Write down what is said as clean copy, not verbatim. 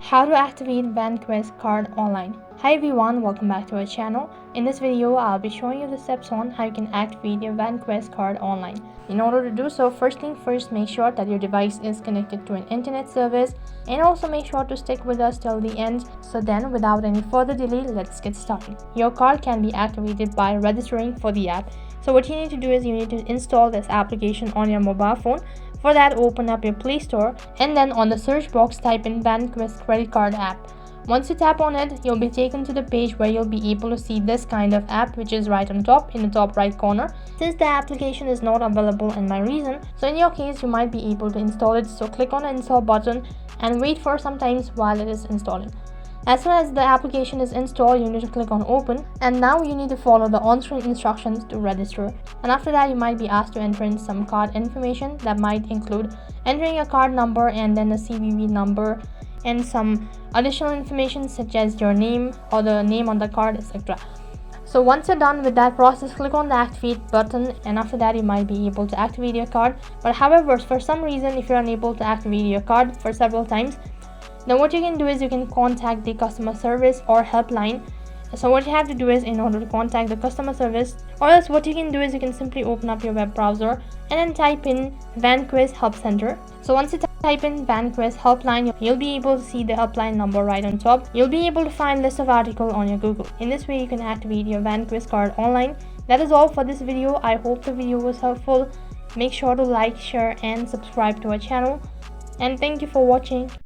How to activate Vanquis card online. Hi everyone, welcome back to our channel. In this video, I'll be showing you the steps on how you can activate your Vanquis card online. In order to do so, first thing first, make sure that your device is connected to an internet service, and also make sure to stick with us till the end. So then, without any further delay, let's get started. Your card can be activated by registering for the app. So what you need to do is you need to install this application on your mobile phone. For that, open up your Play Store and then on the search box type in Vanquis credit card app. Once you tap on it, you'll be taken to the page where you'll be able to see this kind of app, which is right on top in the top right corner. Since the application is not available in my region, so in your case you might be able to install it. So click on the install button and wait for some time while it is installing. As soon as the application is installed, you need to click on open, and now you need to follow the on-screen instructions to register. And after that, you might be asked to enter in some card information that might include entering a card number and then a CVV number and some additional information such as your name or the name on the card, etc. So once you're done with that process, click on the activate button, and after that you might be able to activate your card. But however, for some reason, if you're unable to activate your card for several times, then what you can do is you can contact the customer service or helpline. So what you have to do is, in order to contact the customer service, or else what you can do is you can simply open up your web browser and then type in Vanquis Help Center. So once you type in Vanquis Helpline, you'll be able to see the helpline number right on top. You'll be able to find list of article on your Google. In this way, you can activate your Vanquis card online. That is all for this video. I hope the video was helpful. Make sure to like, share and subscribe to our channel. And thank you for watching.